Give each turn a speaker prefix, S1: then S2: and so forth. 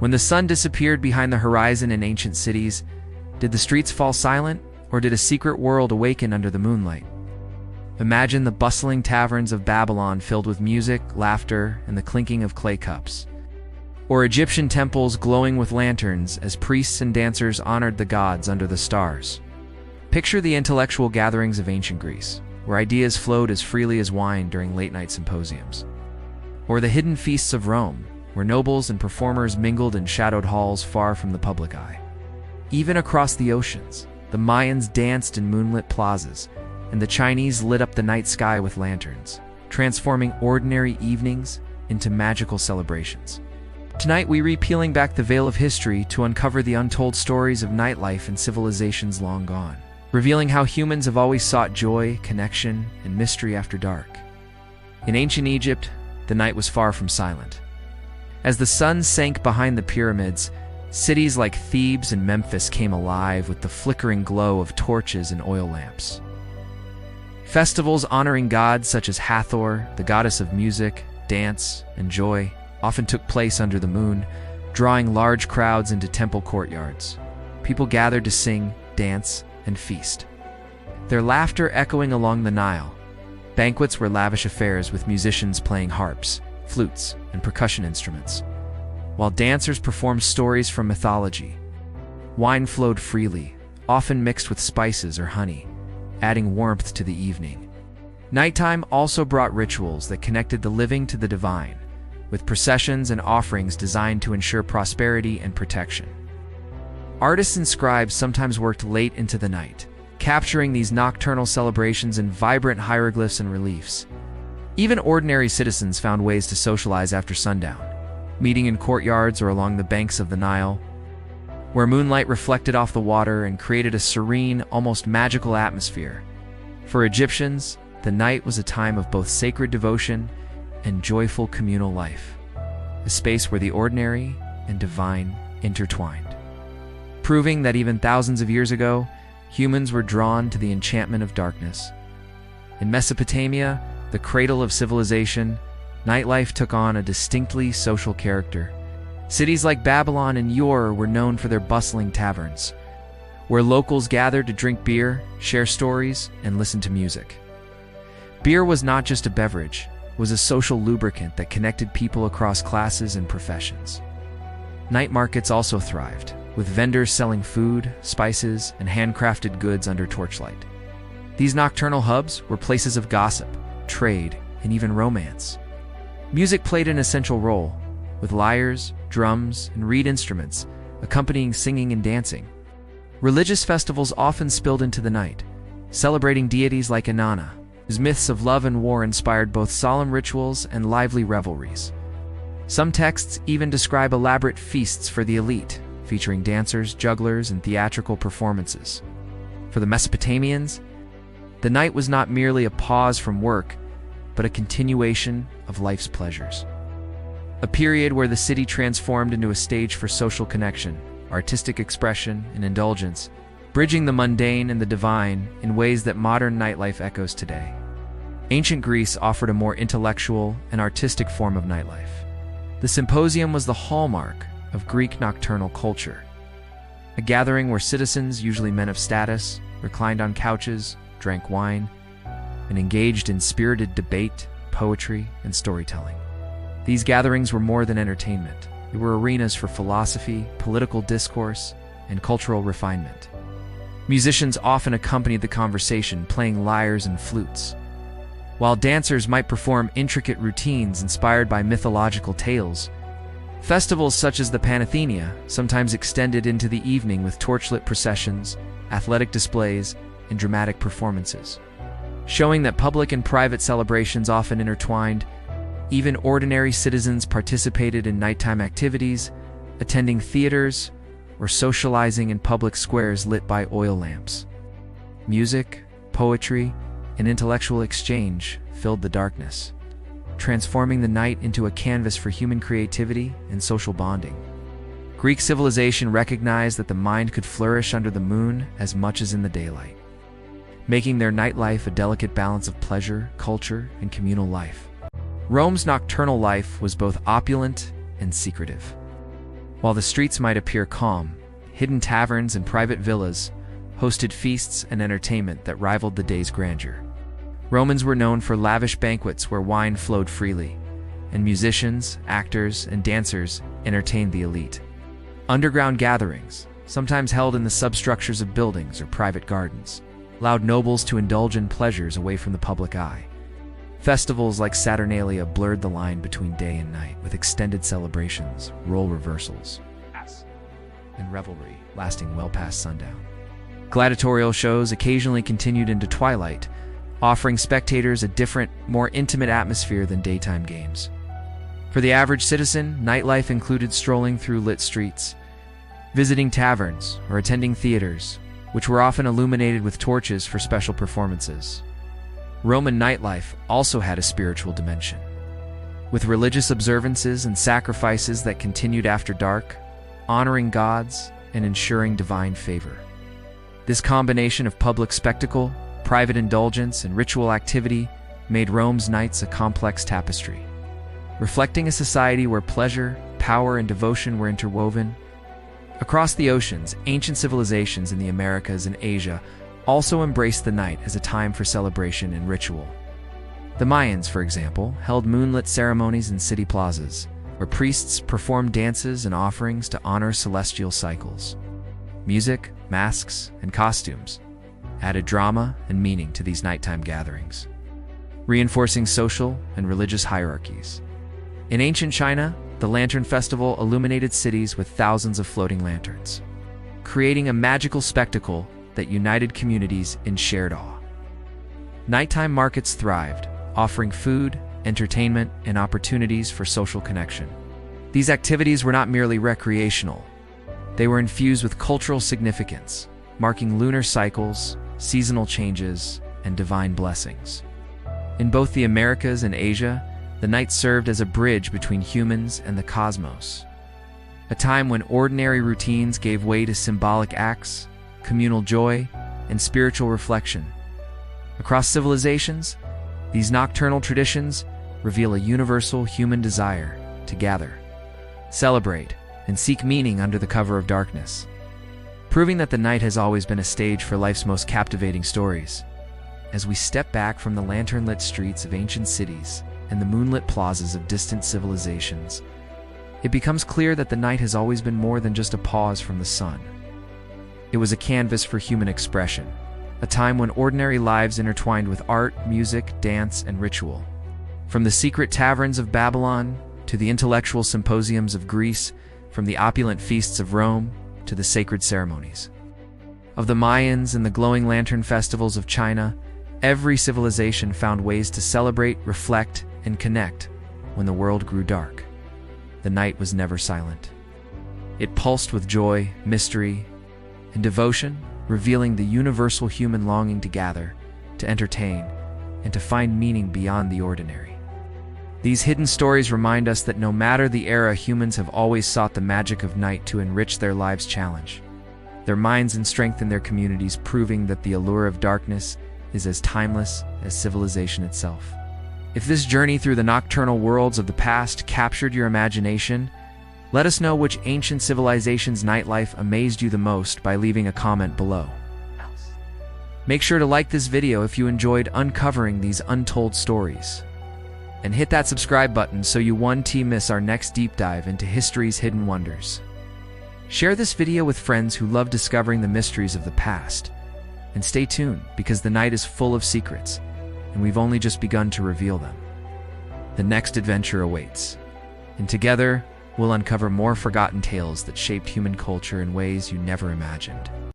S1: When the sun disappeared behind the horizon in ancient cities, did the streets fall silent, or did a secret world awaken under the moonlight? Imagine the bustling taverns of Babylon filled with music, laughter, and the clinking of clay cups. Or Egyptian temples glowing with lanterns as priests and dancers honored the gods under the stars. Picture the intellectual gatherings of ancient Greece, where ideas flowed as freely as wine during late-night symposiums. Or the hidden feasts of Rome, where nobles and performers mingled in shadowed halls far from the public eye. Even across the oceans, the Mayans danced in moonlit plazas, and the Chinese lit up the night sky with lanterns, transforming ordinary evenings into magical celebrations. Tonight we peeling back the veil of history to uncover the untold stories of nightlife in civilizations long gone, revealing how humans have always sought joy, connection, and mystery after dark. In ancient Egypt, the night was far from silent. As the sun sank behind the pyramids, cities like Thebes and Memphis came alive with the flickering glow of torches and oil lamps. Festivals honoring gods such as Hathor, the goddess of music, dance, and joy, often took place under the moon, drawing large crowds into temple courtyards. People gathered to sing, dance, and feast, their laughter echoing along the Nile. Banquets were lavish affairs with musicians playing harps, flutes, and percussion instruments, while dancers performed stories from mythology. Wine flowed freely, often mixed with spices or honey, adding warmth to the evening. Nighttime also brought rituals that connected the living to the divine, with processions and offerings designed to ensure prosperity and protection. Artists and scribes sometimes worked late into the night, capturing these nocturnal celebrations in vibrant hieroglyphs and reliefs. Even ordinary citizens found ways to socialize after sundown, meeting in courtyards or along the banks of the Nile, where moonlight reflected off the water and created a serene, almost magical atmosphere. For Egyptians, the night was a time of both sacred devotion and joyful communal life, a space where the ordinary and divine intertwined, proving that even thousands of years ago, humans were drawn to the enchantment of darkness. In Mesopotamia, the cradle of civilization, nightlife took on a distinctly social character. Cities like Babylon and Ur were known for their bustling taverns, where locals gathered to drink beer, share stories, and listen to music. Beer was not just a beverage, it was a social lubricant that connected people across classes and professions. Night markets also thrived, with vendors selling food, spices, and handcrafted goods under torchlight. These nocturnal hubs were places of gossip, trade, and even romance. Music played an essential role, with lyres, drums, and reed instruments accompanying singing and dancing. Religious festivals often spilled into the night, celebrating deities like Inanna, whose myths of love and war inspired both solemn rituals and lively revelries. Some texts even describe elaborate feasts for the elite, featuring dancers, jugglers, and theatrical performances. For the Mesopotamians, the night was not merely a pause from work, but a continuation of life's pleasures. A period where the city transformed into a stage for social connection, artistic expression, and indulgence, bridging the mundane and the divine in ways that modern nightlife echoes today. Ancient Greece offered a more intellectual and artistic form of nightlife. The Symposium was the hallmark of Greek nocturnal culture, a gathering where citizens, usually men of status, reclined on couches, drank wine, and engaged in spirited debate, poetry, and storytelling. These gatherings were more than entertainment. They were arenas for philosophy, political discourse, and cultural refinement. Musicians often accompanied the conversation, playing lyres and flutes, while dancers might perform intricate routines inspired by mythological tales. Festivals such as the Panathenea sometimes extended into the evening with torchlit processions, athletic displays, and dramatic performances, showing that public and private celebrations often intertwined. Even ordinary citizens participated in nighttime activities, attending theaters or socializing in public squares lit by oil lamps. Music, poetry, and intellectual exchange filled the darkness, transforming the night into a canvas for human creativity and social bonding. Greek civilization recognized that the mind could flourish under the moon as much as in the daylight, making their nightlife a delicate balance of pleasure, culture, and communal life. Rome's nocturnal life was both opulent and secretive. While the streets might appear calm, hidden taverns and private villas hosted feasts and entertainment that rivaled the day's grandeur. Romans were known for lavish banquets where wine flowed freely, and musicians, actors, and dancers entertained the elite. Underground gatherings, sometimes held in the substructures of buildings or private gardens, allowed nobles to indulge in pleasures away from the public eye. Festivals like Saturnalia blurred the line between day and night, with extended celebrations, role reversals, and revelry lasting well past sundown. Gladiatorial shows occasionally continued into twilight, offering spectators a different, more intimate atmosphere than daytime games. For the average citizen, nightlife included strolling through lit streets, visiting taverns, or attending theaters, which were often illuminated with torches for special performances. Roman nightlife also had a spiritual dimension, with religious observances and sacrifices that continued after dark, honoring gods and ensuring divine favor. This combination of public spectacle, private indulgence, and ritual activity made Rome's nights a complex tapestry, reflecting a society where pleasure, power, and devotion were interwoven. Across the oceans, ancient civilizations in the Americas and Asia also embraced the night as a time for celebration and ritual. The Mayans, for example, held moonlit ceremonies in city plazas, where priests performed dances and offerings to honor celestial cycles. Music, masks, and costumes added drama and meaning to these nighttime gatherings, reinforcing social and religious hierarchies. In ancient China, the Lantern Festival illuminated cities with thousands of floating lanterns, creating a magical spectacle that united communities in shared awe. Nighttime markets thrived, offering food, entertainment, and opportunities for social connection. These activities were not merely recreational. They were infused with cultural significance, marking lunar cycles, seasonal changes, and divine blessings. In both the Americas and Asia, the night served as a bridge between humans and the cosmos, a time when ordinary routines gave way to symbolic acts, communal joy, and spiritual reflection. Across civilizations, these nocturnal traditions reveal a universal human desire to gather, celebrate, and seek meaning under the cover of darkness, proving that the night has always been a stage for life's most captivating stories. As we step back from the lantern-lit streets of ancient cities and the moonlit plazas of distant civilizations, it becomes clear that the night has always been more than just a pause from the sun. It was a canvas for human expression, a time when ordinary lives intertwined with art, music, dance, and ritual. From the secret taverns of Babylon to the intellectual symposiums of Greece, from the opulent feasts of Rome to the sacred ceremonies of the Mayans and the glowing lantern festivals of China, every civilization found ways to celebrate, reflect, and connect when the world grew dark. The night was never silent. It pulsed with joy, mystery, and devotion, revealing the universal human longing to gather, to entertain, and to find meaning beyond the ordinary. These hidden stories remind us that no matter the era, humans have always sought the magic of night to enrich their lives' challenge, their minds, and strengthen their communities, proving that the allure of darkness is as timeless as civilization itself. If this journey through the nocturnal worlds of the past captured your imagination, let us know which ancient civilization's nightlife amazed you the most by leaving a comment below. Make sure to like this video if you enjoyed uncovering these untold stories, and hit that subscribe button so you won't miss our next deep dive into history's hidden wonders. Share this video with friends who love discovering the mysteries of the past, and stay tuned because the night is full of secrets, and we've only just begun to reveal them. The next adventure awaits, and together we'll uncover more forgotten tales that shaped human culture in ways you never imagined.